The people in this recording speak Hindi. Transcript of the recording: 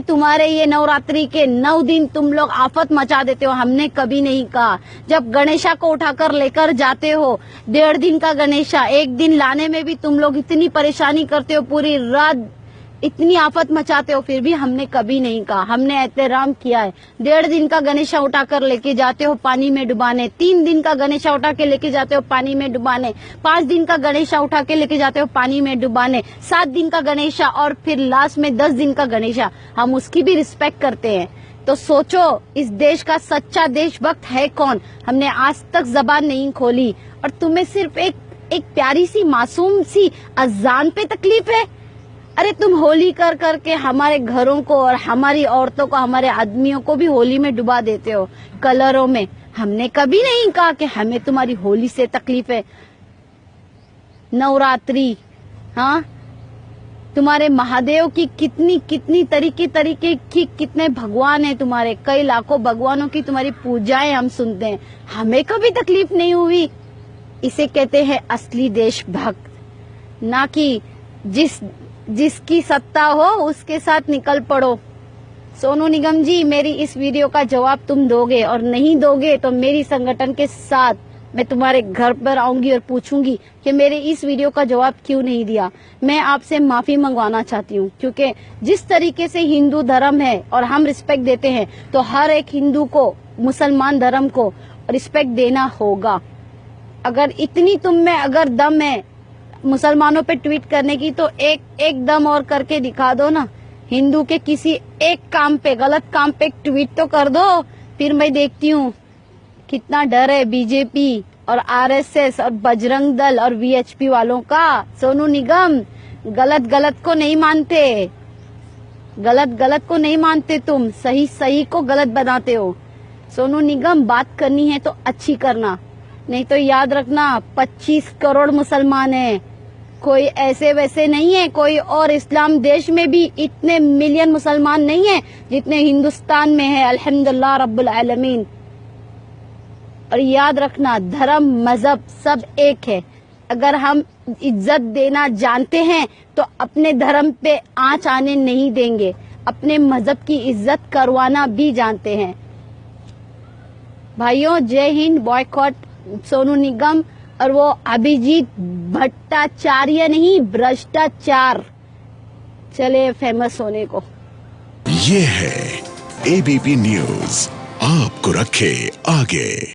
तुम्हारे ये नवरात्रि के 9 दिन तुम लोग आफत मचा देते हो, हमने कभी नहीं कहा। जब गणेशा को उठाकर लेकर जाते हो, 1.5 दिन का गणेशा, 1 दिन लाने में भी तुम लोग इतनी परेशानी करते हो, पूरी रात इतनी आफत मचाते हो, फिर भी हमने कभी नहीं कहा। हमने एहतराम किया है। 1.5 दिन का गणेशा उठाकर लेके जाते हो पानी में डुबाने, 3 दिन का गणेशा उठा के लेके जाते हो पानी में डुबाने, 5 दिन का गणेशा उठा के लेके जाते हो पानी में डुबाने, 7 दिन का गणेशा और फिर लास्ट में 10 दिन का गणेशा, हम उसकी भी रिस्पेक्ट करते हैं। तो सोचो इस देश का सच्चा देशभक्त है कौन। हमने आज तक जबान नहीं खोली और तुम्हें सिर्फ एक प्यारी सी मासूम सी अजान पे तकलीफ है। अरे तुम होली कर करके हमारे घरों को और हमारी औरतों को, हमारे आदमियों को भी होली में डुबा देते हो कलरों में। हमने कभी नहीं कहा कि हमें तुम्हारी होली से तकलीफ है। नवरात्रि, हाँ, तुम्हारे महादेव की कितनी तरीके की कितने भगवान है तुम्हारे, कई लाखों भगवानों की तुम्हारी पूजाएं हम सुनते हैं, हमें कभी तकलीफ नहीं हुई। इसे कहते हैं असली देशभक्त, ना कि जिसकी सत्ता हो उसके साथ निकल पड़ो। सोनू निगम जी, मेरी इस वीडियो का जवाब तुम दोगे, और नहीं दोगे तो मेरी संगठन के साथ मैं तुम्हारे घर पर आऊंगी और पूछूंगी कि मेरे इस वीडियो का जवाब क्यों नहीं दिया। मैं आपसे माफी मंगवाना चाहती हूँ, क्योंकि जिस तरीके से हिंदू धर्म है और हम रिस्पेक्ट देते हैं, तो हर एक हिंदू को, मुसलमान धर्म को रिस्पेक्ट देना होगा। अगर इतनी तुम में अगर दम है मुसलमानों पे ट्वीट करने की, तो एक दम और करके दिखा दो ना। हिंदू के किसी एक काम पे, गलत काम पे ट्वीट तो कर दो, फिर मैं देखती हूँ कितना डर है बीजेपी और आरएसएस और बजरंग दल और वीएचपी वालों का। सोनू निगम, गलत को नहीं मानते, गलत को नहीं मानते, तुम सही को गलत बनाते हो। सोनू निगम, बात करनी है तो अच्छी करना, नहीं तो याद रखना 25 करोड़ मुसलमान हैं, कोई ऐसे वैसे नहीं है। कोई और इस्लाम देश में भी इतने मिलियन मुसलमान नहीं है जितने हिंदुस्तान में है, अल्हम्दुलिल्लाह रब्बुल आलमीन। और याद रखना, धर्म मजहब सब एक है। अगर हम इज्जत देना जानते हैं तो अपने धर्म पे आंच आने नहीं देंगे, अपने मजहब की इज्जत करवाना भी जानते हैं। भाइयों, जय हिंद। बॉयकॉट सोनू निगम और वो अभिजीत भट्टाचार्य नहीं, भ्रष्टाचार। चले फेमस होने को। ये है एबीपी न्यूज, आपको रखे आगे।